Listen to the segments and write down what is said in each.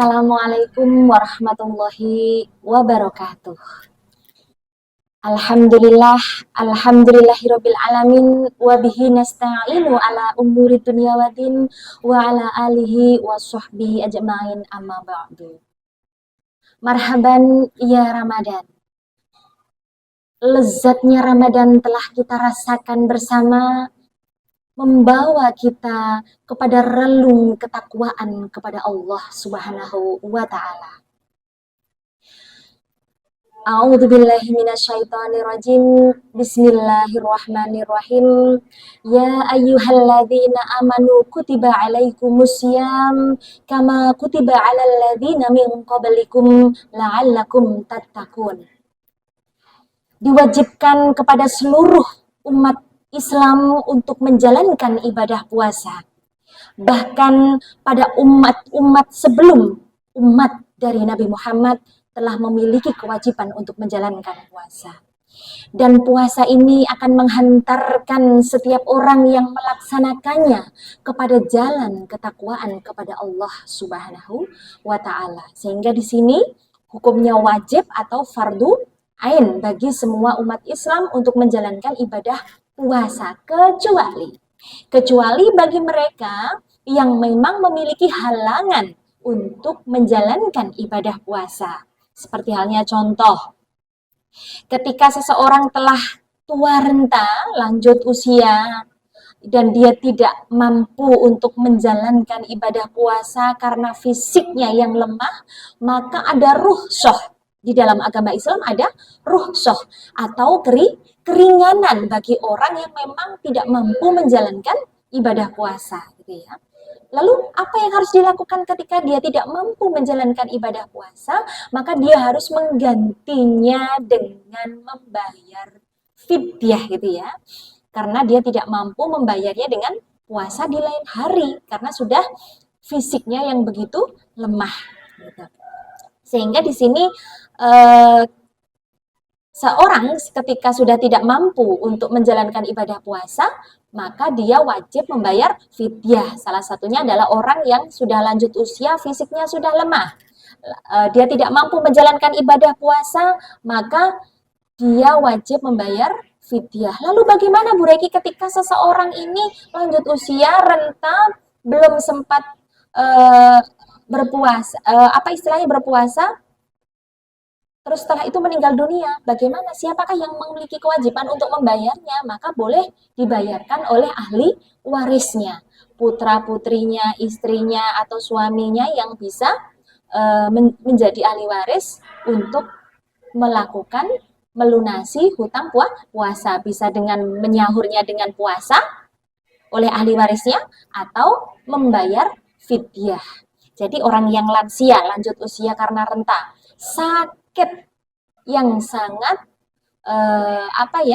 Assalamualaikum warahmatullahi wabarakatuh. Alhamdulillah, alhamdulillahirabbil alamin wa bihi nasta'inu ala umuri dunya waddin wa ala alihi wa sahbihi ajma'in amma ba'du. Marhaban ya Ramadan. Lezatnya Ramadan telah kita rasakan bersama, membawa kita kepada relung ketakwaan kepada Allah Subhanahu wa taala. A'udzubillahi minasyaitonirrajim. Bismillahirrahmanirrahim. Ya ayyuhalladzina amanu kutiba alaikumusiyam kama kutiba alal ladzina min qablikum la'allakum tattaqun. Diwajibkan kepada seluruh umat Islam untuk menjalankan ibadah puasa. Bahkan pada umat-umat sebelum umat dari Nabi Muhammad telah memiliki kewajiban untuk menjalankan puasa. Dan puasa ini akan menghantarkan setiap orang yang melaksanakannya kepada jalan ketakwaan kepada Allah Subhanahu wa taala. Sehingga di sini hukumnya wajib atau fardu ain bagi semua umat Islam untuk menjalankan ibadah puasa, kecuali bagi mereka yang memang memiliki halangan untuk menjalankan ibadah puasa. Seperti halnya contoh, ketika seseorang telah tua renta, lanjut usia, dan dia tidak mampu untuk menjalankan ibadah puasa karena fisiknya yang lemah, maka ada rukhsah. Di dalam agama Islam ada rukhsah atau keringanan bagi orang yang memang tidak mampu menjalankan ibadah puasa, gitu ya. Lalu apa yang harus dilakukan ketika dia tidak mampu menjalankan ibadah puasa? Maka dia harus menggantinya dengan membayar fidyah, gitu ya. Karena dia tidak mampu membayarnya dengan puasa di lain hari karena sudah fisiknya yang begitu lemah, gitu. Sehingga di sini seorang ketika sudah tidak mampu untuk menjalankan ibadah puasa, maka dia wajib membayar fidyah. Salah satunya adalah orang yang sudah lanjut usia, fisiknya sudah lemah. Dia tidak mampu menjalankan ibadah puasa, maka dia wajib membayar fidyah. Lalu bagaimana Bu Reki ketika seseorang ini lanjut usia, renta, belum sempat berpuasa, berpuasa, terus setelah itu meninggal dunia, bagaimana? Siapakah yang memiliki kewajiban untuk membayarnya? Maka boleh dibayarkan oleh ahli warisnya, putra-putrinya, istrinya, atau suaminya yang bisa menjadi ahli waris untuk melakukan melunasi hutang puasa. Bisa dengan menyahurnya dengan puasa oleh ahli warisnya atau membayar fidyah. Jadi orang yang lansia, lanjut usia karena renta, sakit yang sangat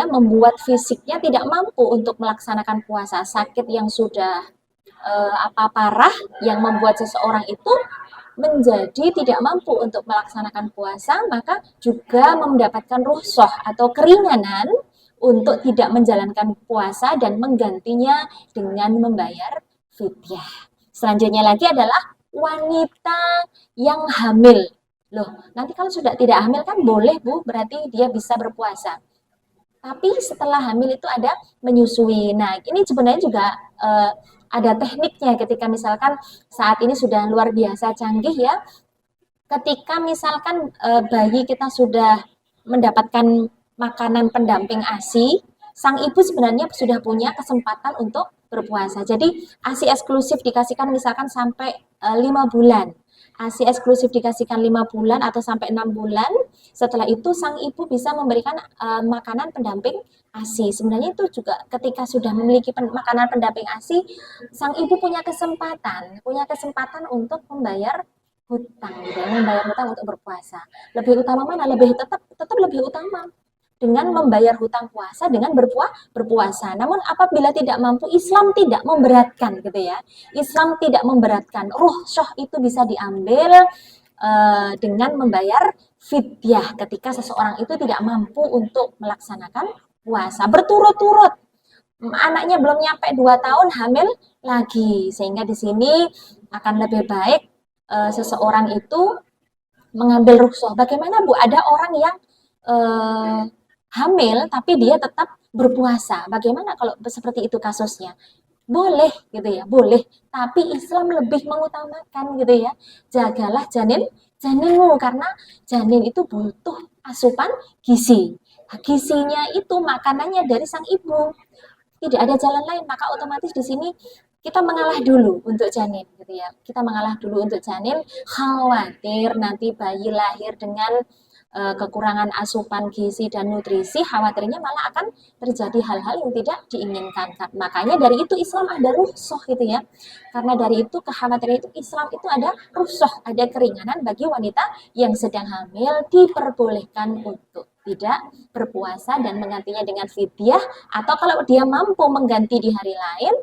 membuat fisiknya tidak mampu untuk melaksanakan puasa, sakit yang sudah parah yang membuat seseorang itu menjadi tidak mampu untuk melaksanakan puasa, maka juga mendapatkan rukhsah atau keringanan untuk tidak menjalankan puasa dan menggantinya dengan membayar fidyah. Selanjutnya lagi adalah wanita yang hamil. Loh, nanti kalau sudah tidak hamil kan boleh Bu, berarti dia bisa berpuasa. Tapi setelah hamil itu ada menyusui. Nah, ini sebenarnya juga ada tekniknya ketika misalkan saat ini sudah luar biasa canggih ya. Ketika misalkan bayi kita sudah mendapatkan makanan pendamping ASI, sang ibu sebenarnya sudah punya kesempatan untuk berpuasa. Jadi ASI eksklusif dikasihkan misalkan sampai 5 bulan. ASI eksklusif dikasihkan 5 bulan atau sampai 6 bulan. Setelah itu sang ibu bisa memberikan makanan pendamping ASI. Sebenarnya itu juga ketika sudah memiliki makanan pendamping ASI, sang ibu punya kesempatan untuk membayar hutang, gitu ya, membayar hutang untuk berpuasa. Lebih utama mana? Tetap lebih utama dengan membayar hutang puasa dengan berpuasa. Namun apabila tidak mampu, Islam tidak memberatkan, gitu ya. Islam tidak memberatkan. Rukhsah itu bisa diambil dengan membayar fidyah ketika seseorang itu tidak mampu untuk melaksanakan puasa berturut-turut. Anaknya belum nyampe 2 tahun hamil lagi, sehingga di sini akan lebih baik seseorang itu mengambil rukhsah. Bagaimana Bu? Ada orang yang eh, hamil tapi dia tetap berpuasa. Bagaimana kalau seperti itu kasusnya? Boleh gitu ya, boleh. Tapi Islam lebih mengutamakan gitu ya. Jagalah janinmu karena janin itu butuh asupan gizi. Nah, gizinya itu makanannya dari sang ibu. Tidak ada jalan lain, maka otomatis di sini kita mengalah dulu untuk janin gitu ya. Kita mengalah dulu untuk janin, khawatir nanti bayi lahir dengan kekurangan asupan gizi dan nutrisi, khawatirnya malah akan terjadi hal-hal yang tidak diinginkan. Makanya dari itu Islam ada rukhsah gitu ya. Karena dari itu kekhawatiran itu Islam itu ada rukhsah, ada keringanan bagi wanita yang sedang hamil diperbolehkan untuk tidak berpuasa dan menggantinya dengan fidyah, atau kalau dia mampu mengganti di hari lain,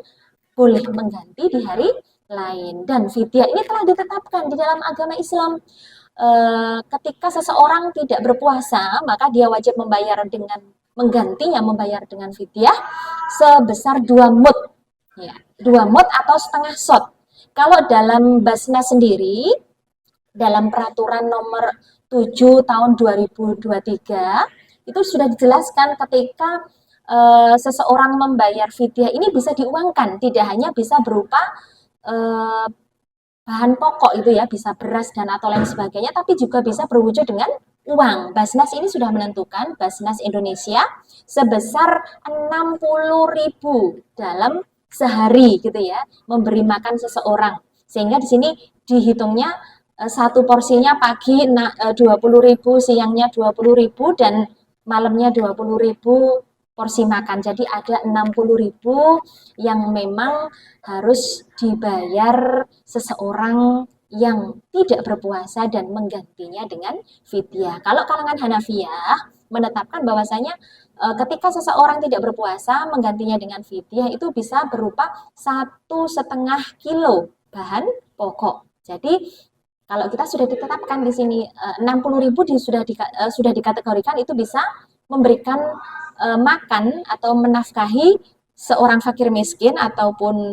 boleh mengganti di hari lain. Dan fidyah ini telah ditetapkan di dalam agama Islam. Ketika seseorang tidak berpuasa, maka dia wajib membayar dengan menggantinya membayar dengan fidyah sebesar 2 mud. Ya, 2 mud atau setengah shot. Kalau dalam Basnas sendiri, dalam peraturan nomor 7 tahun 2023 itu sudah dijelaskan ketika seseorang membayar fidyah ini bisa diuangkan, tidak hanya bisa berupa eh, bahan pokok itu ya, bisa beras dan atau lain sebagainya, tapi juga bisa berwujud dengan uang. Basnas ini sudah menentukan, Basnas Indonesia, sebesar 60.000 dalam sehari gitu ya, memberi makan seseorang. Sehingga di sini dihitungnya satu porsinya pagi 20.000, siangnya 20.000, dan malamnya 20.000 porsi makan. Jadi ada 60.000 yang memang harus dibayar seseorang yang tidak berpuasa dan menggantinya dengan fidyah. Kalau kalangan Hanafiyah menetapkan bahwasanya ketika seseorang tidak berpuasa menggantinya dengan fidyah itu bisa berupa 1,5 kilo bahan pokok. Jadi kalau kita sudah ditetapkan di sini 60.000 sudah dikategorikan itu bisa memberikan makan atau menafkahi seorang fakir miskin ataupun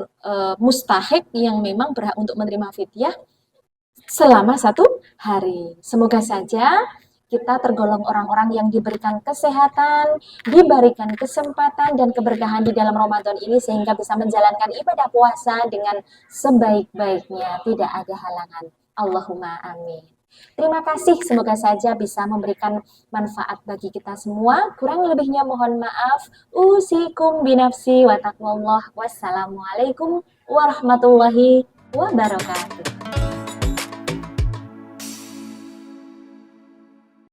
mustahik yang memang berhak untuk menerima fidyah selama 1 hari. Semoga saja kita tergolong orang-orang yang diberikan kesehatan, diberikan kesempatan dan keberkahan di dalam Ramadan ini sehingga bisa menjalankan ibadah puasa dengan sebaik-baiknya, tidak ada halangan. Allahumma amin. Terima kasih, semoga saja bisa memberikan manfaat bagi kita semua. Kurang lebihnya mohon maaf. Usikum binafsi wa taqwallah. Wassalamualaikum warahmatullahi wabarakatuh.